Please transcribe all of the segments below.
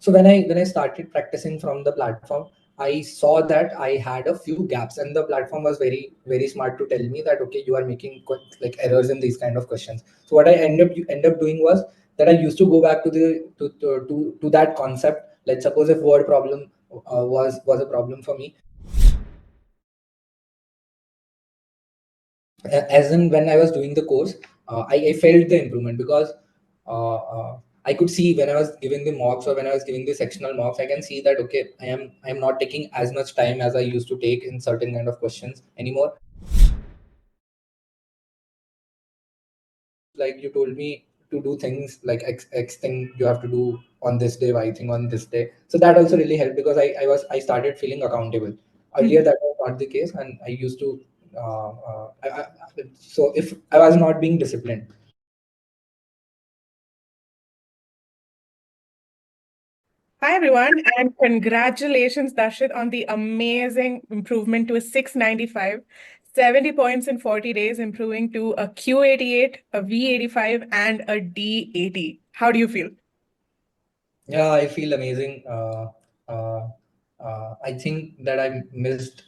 So when I started practicing from the platform, I saw that I had a few gaps, and the platform was very smart to tell me that okay, you are making like errors in these kind of questions. So what I end up doing was that I used to go back to the to that concept. Let's suppose if word problem was a problem for me, as in when I was doing the course, I felt the improvement because I could see when I was giving the mocks or when I was giving the sectional mocks, I can see that okay, I am not taking as much time as I used to take in certain kind of questions anymore. Like you told me to do things like X thing you have to do on this day, Y thing on this day. So that also really helped because I started feeling accountable. Earlier that was not the case, and I used to so if I was not being disciplined. Hi, everyone, and congratulations, Darshit, on the amazing improvement to a 695, 70 points in 40 days, improving to a Q88, a V85, and a D80. How do you feel? Yeah, I feel amazing. I think that I missed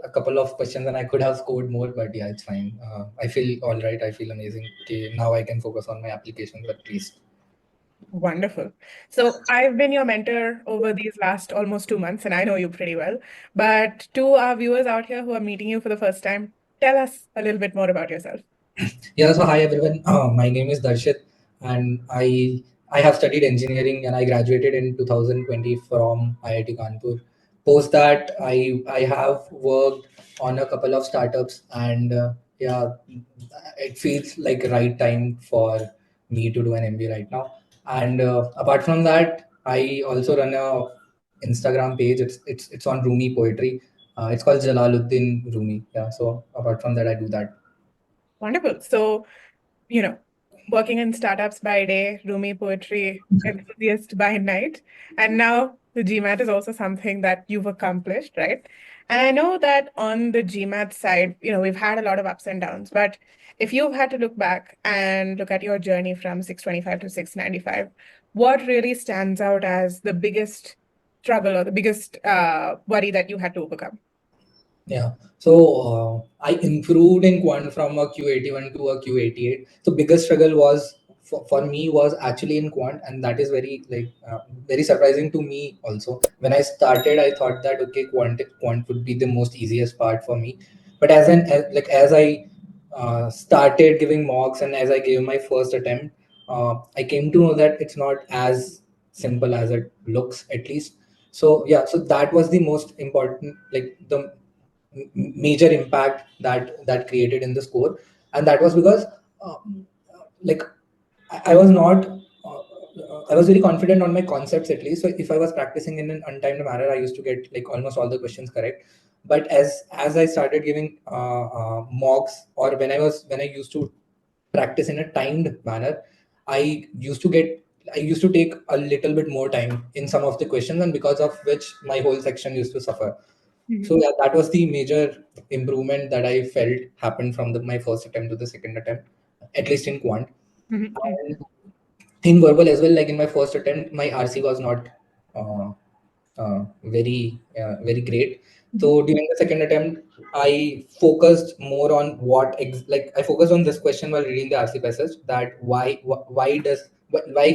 a couple of questions and I could have scored more, but yeah, it's fine. I feel all right. I feel amazing. Okay, now I can focus on my applications at least. Wonderful. So I've been your mentor over these last almost 2 months, and I know you pretty well. But to our viewers out here who are meeting you for the first time, tell us a little bit more about yourself. Yeah, so hi everyone. My name is Darshit, and I have studied engineering and I graduated in 2020 from IIT Kanpur. Post that, I have worked on a couple of startups, and yeah, it feels like right time for me to do an MBA right now. And apart from that, I also run a Instagram page. It's on Rumi poetry. It's called Jalaluddin Rumi. Yeah. So apart from that, I do that. Wonderful. So, you know, working in startups by day, Rumi poetry enthusiast by night. And now the GMAT is also something that you've accomplished, right? And I know that on the GMAT side, we've had a lot of ups and downs, but if you've had to look back and look at your journey from 625 to 695, what really stands out as the biggest struggle or the biggest worry that you had to overcome? Yeah. So I improved in quant from a Q81 to a Q88. So biggest struggle was for me was actually in quant, and that is very very surprising to me also. When I started, I thought that okay, quant would be the most easiest part for me. But as I started giving mocks and as I gave my first attempt, I came to know that it's not as simple as it looks, at least. So yeah, so that was the most important, like the major impact that created in the score, and that was because like I was not I was very confident on my concepts, at least. So if I was practicing in an untimed manner, I used to get like almost all the questions correct. But as I started giving mocks, or when I used to practice in a timed manner, I used to get I used to take a little bit more time in some of the questions, and because of which my whole section used to suffer. So Mhm. yeah, that was the major improvement that I felt happened from my first attempt to the second attempt, at least in quant. Mhm. And in verbal as well, like in my first attempt, my RC was not uh, very great. Mhm. So during the second attempt, I focused more on like I focused on this question while reading the RC passage, that why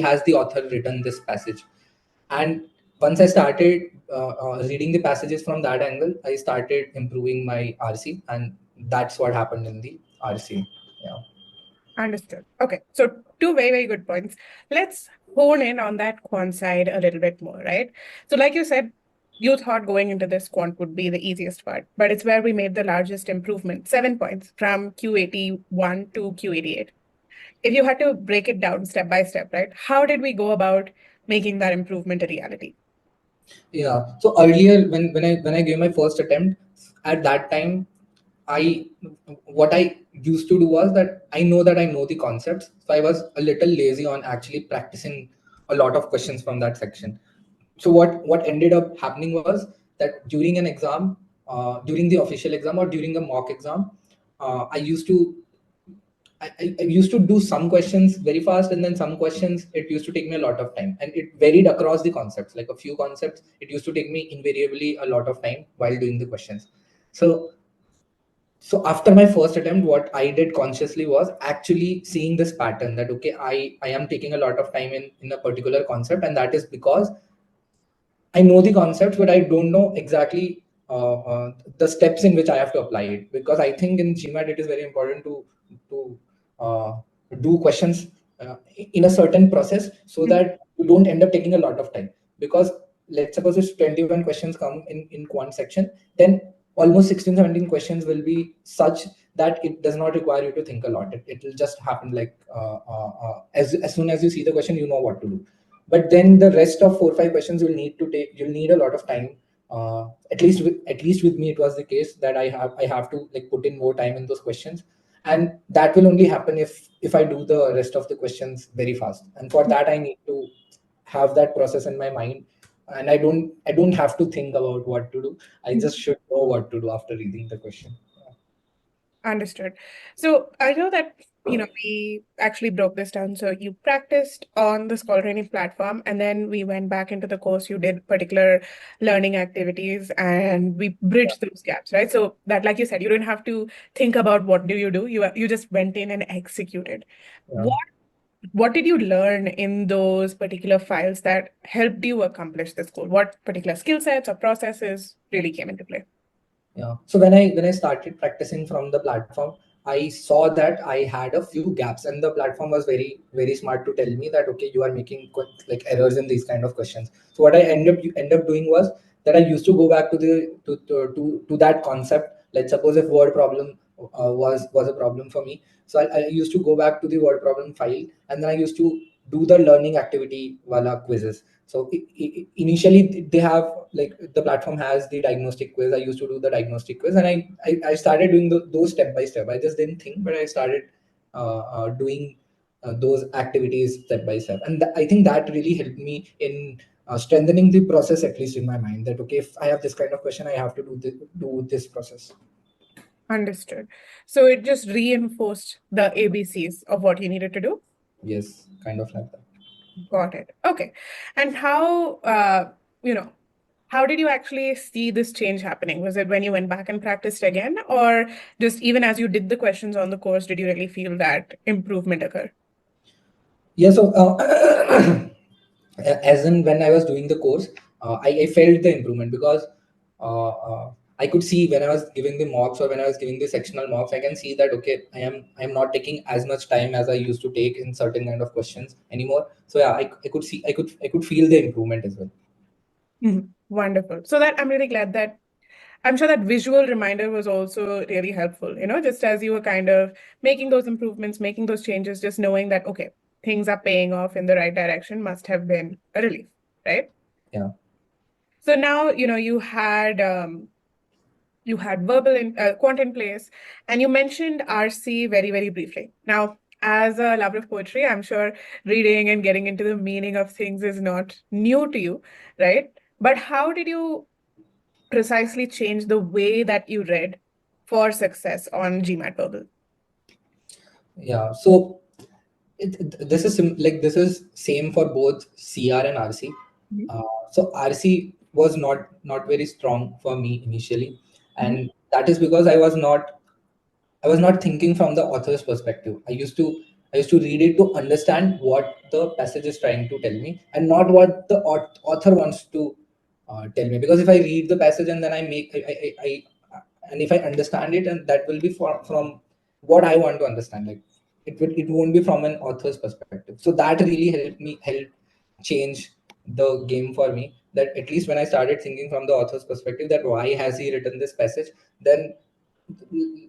has the author written this passage. And once I started reading the passages from that angle, I started improving my RC, and that's what happened in the RC. Yeah. Understood. Okay. So two very, very good points. Let's hone in on that quant side a little bit more, right? So like you said, you thought going into this quant would be the easiest part, but it's where we made the largest improvement, 7 points from Q81 to Q88. If you had to break it down step by step, right? How did we go about making that improvement a reality? Yeah. So earlier, when I gave my first attempt, at that time, I what I used to do was that I know the concepts, so I was a little lazy on actually practicing a lot of questions from that section. So what ended up happening was that during an exam, during the official exam or during a mock exam, I used to I used to do some questions very fast, and then some questions it used to take me a lot of time, and it varied across the concepts. Like a few concepts, it used to take me invariably a lot of time while doing the questions. So after my first attempt, what I did consciously was actually seeing this pattern that okay, I am taking a lot of time in a particular concept, and that is because I know the concepts, but I don't know exactly the steps in which I have to apply it. Because I think in GMAT it is very important to uh, do questions in a certain process so that you don't end up taking a lot of time. Because let's suppose if 21 questions come in quant section, then almost 16, 17 questions will be such that it does not require you to think a lot. It will just happen like as soon as you see the question, you know what to do. But then the rest of 4 or 5 questions you'll need a lot of time. At least with me it was the case that I have to like put in more time in those questions, and that will only happen if I do the rest of the questions very fast. And for that I need to have that process in my mind, and I don't have to think about what to do. I just should know what to do after reading the question. Understood. So I know that, we actually broke this down. So you practiced on the scholar training platform, and then we went back into the course. You did particular learning activities, and we bridged those gaps, right? So that, like you said, you don't have to think about what do you do. You just went in and executed. Yeah. What did you learn in those particular files that helped you accomplish this goal? What particular skill sets or processes really came into play? Yeah. So when I started practicing from the platform, I saw that I had a few gaps, and the platform was very smart to tell me that okay, you are making like errors in these kind of questions. So what I end up doing was that I used to go back to the to that concept. Let's suppose if word problem was a problem for me, so I used to go back to the word problem file, and then I used to do the learning activity wala quizzes. So initially they have like the platform has the diagnostic quiz. I used to do the diagnostic quiz, and I started doing those step by step. I just didn't think, but I started doing those activities step by step, and I think that really helped me in strengthening the process, at least in my mind, that okay, if I have this kind of question, I have to do this process. Understood. So it just reinforced the ABCs of what you needed to do. Yes, kind of like that. Got it. Okay. And how did you actually see this change happening? Was it when you went back and practiced again, or just even as you did the questions on the course, did you really feel that improvement occur? Yeah, so as in when I was doing the course, I felt the improvement because I could see when I was giving the mocks or when I was giving the sectional mocks, I can see that okay, I am not taking as much time as I used to take in certain kind of questions anymore. So yeah, I could see I could feel the improvement as well. Wonderful. So that I'm really glad that I'm sure that visual reminder was also really helpful, just as you were kind of making those improvements, making those changes, just knowing that, okay, things are paying off in the right direction must have been a relief, right? Yeah. So now, you had verbal in quant in place, and you mentioned RC very, very briefly. Now, as a lover of poetry, I'm sure reading and getting into the meaning of things is not new to you, right? But how did you precisely change the way that you read for success on GMAT Verbal? Yeah. So this is like this is same for both CR and RC. Mhm. So RC was not very strong for me initially, Mhm. and that is because I was not thinking from the author's perspective. I used to read it to understand what the passage is trying to tell me, and not what the author wants to tell me. Because if I read the passage and then and if I understand it, and that will be from what I want to understand. Like it won't be from an author's perspective. So that really helped change the game for me. That at least when I started thinking from the author's perspective, that why has he written this passage, then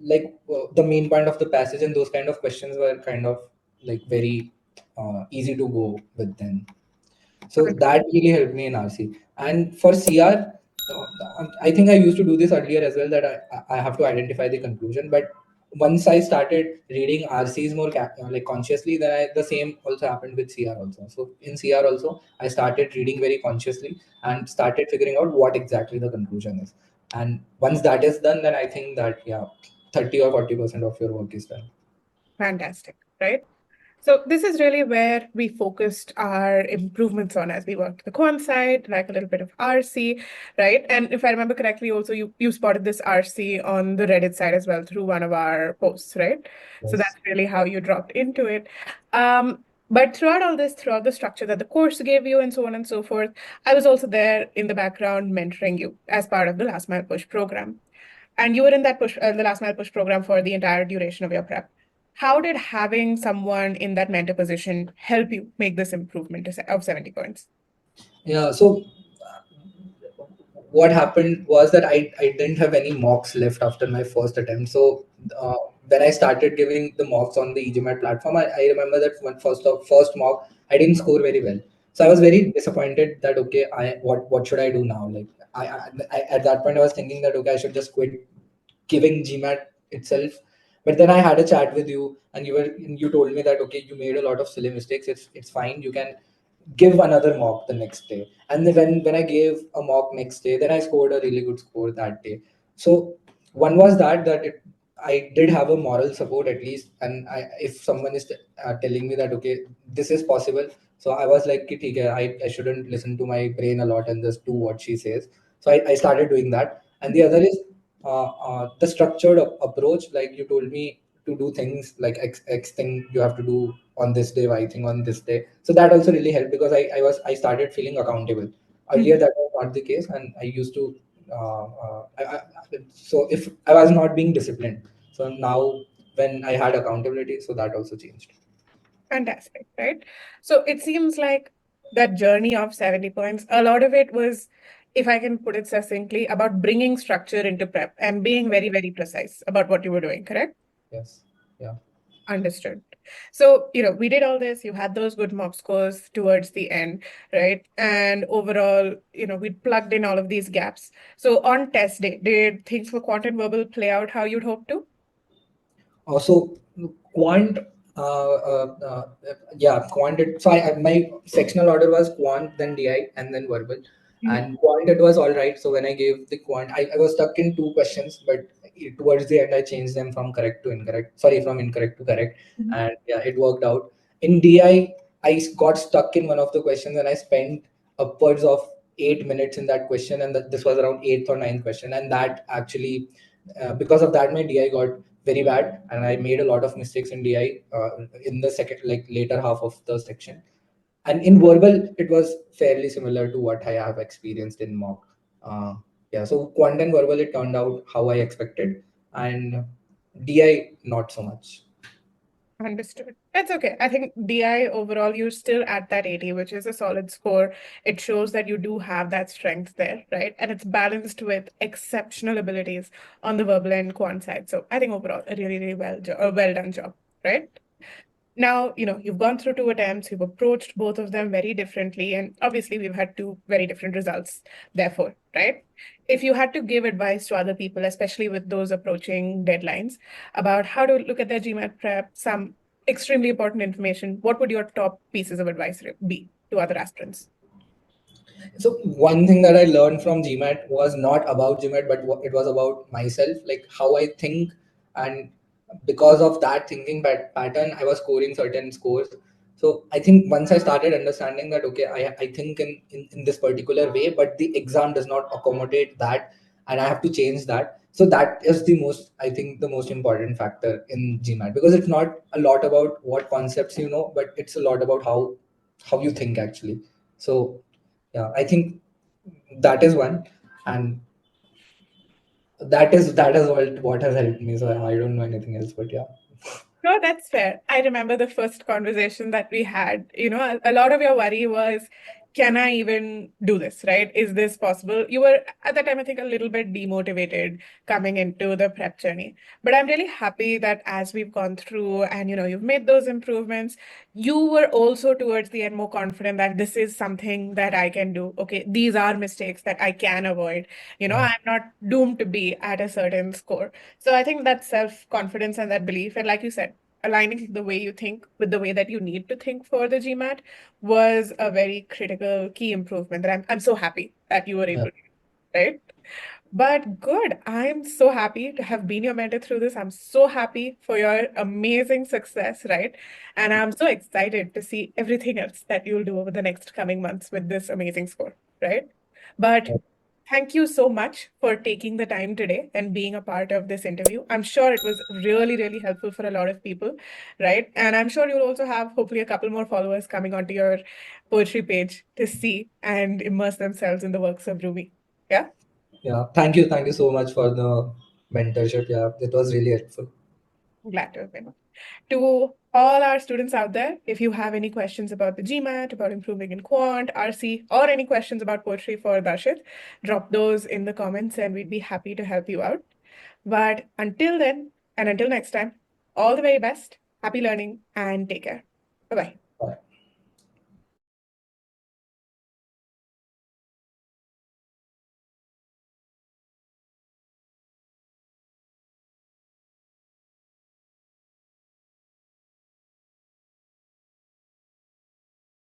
like the main point of the passage and those kind of questions were kind of like very easy to go with then. So that really helped me in RC. And for CR, I think I used to do this earlier as well, that I have to identify the conclusion. But once I started reading RCs more like consciously, then the same also happened with CR also. So in CR also, I started reading very consciously and started figuring out what exactly the conclusion is. And once that is done, then I think that, yeah, 30 or 40% of your work is done. Fantastic, right? So this is really where we focused our improvements on as we worked the quant side, like a little bit of RC, right? And if I remember correctly, also you spotted this RC on the Reddit side as well through one of our posts, right? So Yes. that's really how you dropped into it. But throughout all this, throughout the structure that the course gave you and so on and so forth, I was also there in the background mentoring you as part of the Last Mile Push program. And you were in that the Last Mile Push program for the entire duration of your prep. How did having someone in that mentor position help you make this improvement of 70 points? Yeah. So what happened was that I didn't have any mocks left after my first attempt. So when I started giving the mocks on the e-GMAT platform, I remember that one first mock, I didn't score very well. So I was very disappointed that okay, what should I do now? Like I at that point I was thinking that okay, I should just quit giving GMAT itself. But then I had a chat with you, and you told me that okay, you made a lot of silly mistakes. It's fine. You can give another mock the next day. And then when I gave a mock next day, then I scored a really good score that day. So one was I did have a moral support at least, and if someone is telling me that okay, this is possible, so I was like, "Ki, theek hai, I shouldn't listen to my brain a lot and just do what she says." So I started doing that. And the other is the structured approach. Like you told me to do things like X thing you have to do on this day, Y thing on this day. So that also really helped because I started feeling accountable. Earlier Mhm. that was not the case, and I used to. So if I was not being disciplined, so now when I had accountability, so that also changed. Fantastic, right? So it seems like that journey of 70 points, a lot of it was, if I can put it succinctly, about bringing structure into prep and being very, very precise about what you were doing, correct? Yes. Yeah. Understood. So, we did all this. You had those good mock scores towards the end, right? And overall, we plugged in all of these gaps. So on test day, did things for quant and verbal play out how you'd hoped to? Also, quant, yeah, quant. So my sectional order was quant, then DI, and then verbal. Mhm. And quant, it was all right. So when I gave the quant, I was stuck in two questions, but towards the end, I changed them from correct to incorrect. Sorry, from incorrect to correct. Mhm. And yeah, it worked out. In I got stuck in one of the questions and I spent upwards of 8 minutes in that question. And this was around eighth or ninth question. And that actually, because of that, my DI got very bad, and I made a lot of mistakes in DI in the second, like later half of the section. And in verbal, it was fairly similar to what I have experienced in mock. Yeah, so quant and verbal, it turned out how I expected, and DI not so much. Understood. That's okay. I think DI overall, you're still at that 80, which is a solid score. It shows that you do have that strength there, right? And it's balanced with exceptional abilities on the verbal and quant side. So I think overall, a really, really well done job, right? Now, you've gone through two attempts, you've approached both of them very differently, and obviously we've had two very different results, therefore, right? If you had to give advice to other people, especially with those approaching deadlines, about how to look at their GMAT prep, some extremely important information, what would your top pieces of advice be to other aspirants? So one thing that I learned from GMAT was not about GMAT, but it was about myself, like how I think, and because of that thinking pattern, I was scoring certain scores. So I think once I started understanding that, okay, I think in this particular way, but the exam does not accommodate that, and I have to change that. So that is the most, I think, the most important factor in GMAT, because it's not a lot about what concepts you know, but it's a lot about how you think actually. So yeah, I think that is one, and that is what has helped me. So I don't know anything else, but yeah. No, that's fair. I remember the first conversation that we had. A lot of your worry was, can I even do this, right? Is this possible? You were at that time, I think, a little bit demotivated coming into the prep journey. But I'm really happy that as we've gone through and you've made those improvements, you were also towards the end more confident that this is something that I can do. Okay, these are mistakes that I can avoid. Yeah. I'm not doomed to be at a certain score. So I think that self-confidence and that belief, and like you said, aligning the way you think with the way that you need to think for the GMAT was a very critical key improvement that I'm so happy that you were Yeah. able to, right? But good. I'm so happy to have been your mentor through this. I'm so happy for your amazing success, right? And I'm so excited to see everything else that you'll do over the next coming months with this amazing score, right? But thank you so much for taking the time today and being a part of this interview. I'm sure it was really, really helpful for a lot of people, right? And I'm sure you'll also have hopefully a couple more followers coming onto your poetry page to see and immerse themselves in the works of Rumi. Yeah? Yeah, thank you so much for the mentorship. Yeah, it was really helpful. Glad to have been. To all our students out there, if you have any questions about the GMAT, about improving in quant, RC, or any questions about poetry for Darshit, drop those in the comments and we'd be happy to help you out. But until then, and until next time, all the very best, happy learning, and take care. Bye bye.